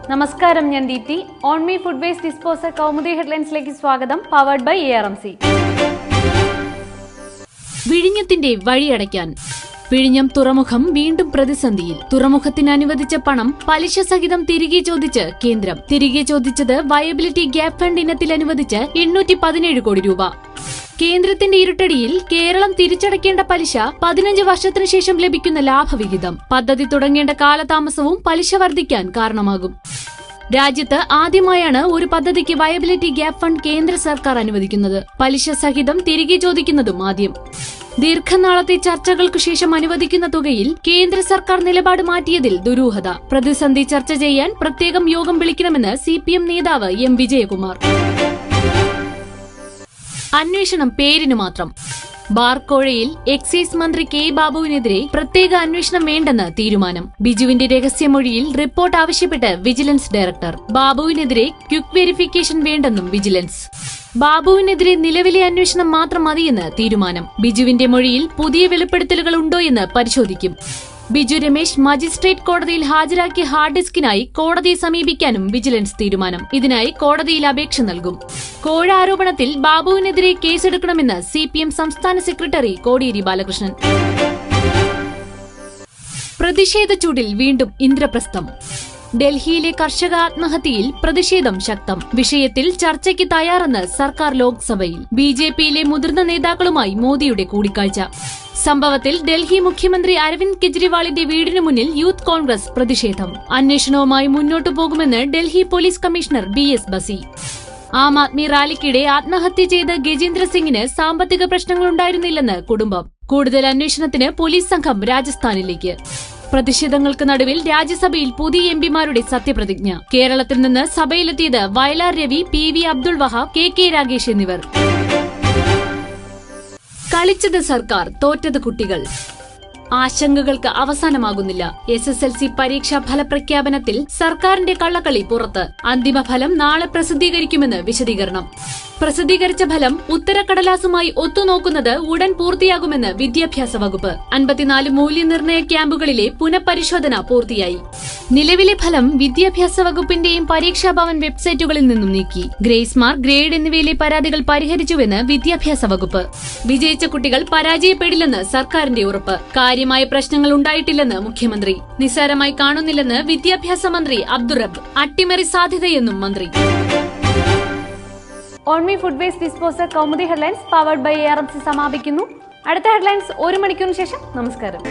നമസ്കാരം, ഞാൻ ദീപ്തി. ഓൺമി ഫുഡ് വേസ്റ്റ് ഡിസ്പോസൽ കൗമുദി ഹെഡ്ലൈൻസിലേക്ക് സ്വാഗതം. Powered by ARMC. വിഴിഞ്ഞത്തിന്റെ വഴിയടയ്ക്കാൻ വിഴിഞ്ഞം തുറമുഖം വീണ്ടും പ്രതിസന്ധിയിൽ. തുറമുഖത്തിന് അനുവദിച്ച പണം പലിശ സഹിതം തിരികെ ചോദിച്ച് കേന്ദ്രം. തിരികെ ചോദിച്ചത് വയബിലിറ്റി ഗ്യാപ് ഫണ്ട് ഇനത്തിൽ അനുവദിച്ച് 817 കോടി രൂപ. കേന്ദ്രത്തിന്റെ ഇരുട്ടടിയിൽ കേരളം തിരിച്ചടയ്ക്കേണ്ട പലിശ 15 വർഷത്തിനു ശേഷം ലഭിക്കുന്ന ലാഭവിഹിതം. പദ്ധതി തുടങ്ങേണ്ട കാലതാമസവും പലിശ വർദ്ധിക്കാൻ കാരണമാകും. രാജ്യത്ത് ആദ്യമായാണ് ഒരു പദ്ധതിക്ക് വയബിലിറ്റി ഗ്യാപ് ഫണ്ട് കേന്ദ്ര സർക്കാർ അനുവദിക്കുന്നത്. പലിശ സഹിതം തിരികെ ചോദിക്കുന്നതും ആദ്യം. ദീർഘനാളത്തെ ചർച്ചകൾക്കു ശേഷം അനുവദിക്കുന്ന തുകയിൽ കേന്ദ്ര സർക്കാർ നിലപാട് മാറ്റിയതിൽ ദുരൂഹത. പ്രതിസന്ധി ചർച്ച ചെയ്യാൻ പ്രത്യേകം യോഗം വിളിക്കണമെന്ന് CPM നേതാവ് M. വിജയകുമാർ. അന്വേഷണം പേരിനു മാത്രം. ബാർക്കോഴയിൽ എക്സൈസ് മന്ത്രി K. ബാബുവിനെതിരെ പ്രത്യേക അന്വേഷണം വേണ്ടെന്ന് തീരുമാനം. ബിജുവിന്റെ രഹസ്യമൊഴിയിൽ റിപ്പോർട്ട് ആവശ്യപ്പെട്ട് വിജിലൻസ് ഡയറക്ടർ. ബാബുവിനെതിരെ ക്വിക്ക് വെരിഫിക്കേഷൻ വേണ്ടെന്നും വിജിലൻസ്. ബാബുവിനെതിരെ നിലവിലെ അന്വേഷണം മാത്രം മതിയെന്ന് തീരുമാനം. ബിജുവിന്റെ മൊഴിയിൽ പുതിയ വെളിപ്പെടുത്തലുകൾ ഉണ്ടോയെന്ന് പരിശോധിക്കും. ബിജു രമേശ് മജിസ്ട്രേറ്റ് കോടതിയിൽ ഹാജരാക്കിയ ഹാർഡ് ഡിസ്കിനായി കോടതിയെ സമീപിക്കാനും വിജിലൻസ് തീരുമാനം. ഇതിനായി കോടതിയിൽ അപേക്ഷ നൽകും. കോഴ ആരോപണത്തിൽ ബാബുവിനെതിരെ കേസെടുക്കണമെന്ന് CPM സംസ്ഥാന സെക്രട്ടറി കോടിയേരി ബാലകൃഷ്ണൻ. പ്രതിഷേധ ചൂടിൽ വീണ്ടും ഇന്ദ്രപ്രസ്ഥം. ഡൽഹിയിലെ കർഷക ആത്മഹത്യയിൽ പ്രതിഷേധം ശക്തം. വിഷയത്തിൽ ചർച്ചയ്ക്ക് തയ്യാറെന്ന് സർക്കാർ ലോക്സഭയിൽ. BJPയിലെ മുതിർന്ന നേതാക്കളുമായി മോദിയുടെ കൂടിക്കാഴ്ച. സംഭവത്തിൽ ഡൽഹി മുഖ്യമന്ത്രി അരവിന്ദ് കെജ്രിവാളിന്റെ വീടിനു മുന്നിൽ യൂത്ത് കോൺഗ്രസ് പ്രതിഷേധം. അന്വേഷണവുമായി മുന്നോട്ടു പോകുമെന്ന് Delhi police commissioner BS ബസി. Aam Aadmi റാലിക്കിടെ ആത്മഹത്യ ചെയ്ത ഗജേന്ദ്ര സിംഗിന് സാമ്പത്തിക പ്രശ്നങ്ങളുണ്ടായിരുന്നില്ലെന്ന് കുടുംബം. കൂടുതൽ അന്വേഷണത്തിന് പോലീസ് സംഘം രാജസ്ഥാനിലേക്ക്. പ്രതിഷേധങ്ങൾക്ക് നടുവിൽ രാജ്യസഭയിൽ പുതിയ MPമാരുടെ സത്യപ്രതിജ്ഞ. കേരളത്തിൽ നിന്ന് സഭയിലെത്തിയത് വയലാർ രവി, PV അബ്ദുൾ വഹാബ്, KK രാഗേഷ് എന്നിവർ. കളിച്ചത് സർക്കാർ, തോറ്റത് കുട്ടികൾ. ആശങ്കകൾക്ക് അവസാനമാകുന്നില്ല. SSLC പരീക്ഷാ ഫലപ്രഖ്യാപനത്തിൽ സർക്കാരിന്റെ കള്ളക്കളി പുറത്ത്. അന്തിമ ഫലം നാളെ പ്രസിദ്ധീകരിക്കുമെന്ന് വിശദീകരണം. പ്രസിദ്ധീകരിച്ച ഫലം ഉത്തരക്കടലാസുമായി ഒത്തുനോക്കുന്നത് ഉടൻ പൂർത്തിയാകുമെന്ന് വിദ്യാഭ്യാസ വകുപ്പ്. 54 മൂല്യനിർണ്ണയ ക്യാമ്പുകളിലെ പുനഃപരിശോധന പൂർത്തിയായി. നിലവിലെ ഫലം വിദ്യാഭ്യാസ വകുപ്പിന്റെയും പരീക്ഷാ ഭവൻ വെബ്സൈറ്റുകളിൽ നിന്നും നീക്കി. ഗ്രേസ് മാർക്ക്, ഗ്രേഡ് എന്നിവയിലെ പരാതികൾ പരിഹരിച്ചുവെന്ന് വിദ്യാഭ്യാസ വകുപ്പ്. വിജയിച്ച കുട്ടികൾ പരാജയപ്പെടില്ലെന്ന് സർക്കാരിന്റെ ഉറപ്പ്. കാര്യമായ പ്രശ്നങ്ങൾ ഉണ്ടായിട്ടില്ലെന്ന് മുഖ്യമന്ത്രി. നിസ്സാരമായി കാണുന്നില്ലെന്ന് വിദ്യാഭ്യാസ മന്ത്രി അബ്ദുറബ്. അട്ടിമറി സാധ്യതയെന്നും മന്ത്രി. ഓൺമി food waste disposal Kaumudi headlines powered by ARMC സമാപിക്കുന്നു. അടുത്ത ഹെഡ്ലൈൻസ് 1 മണിക്കൂറിന് ശേഷം. നമസ്കാരം.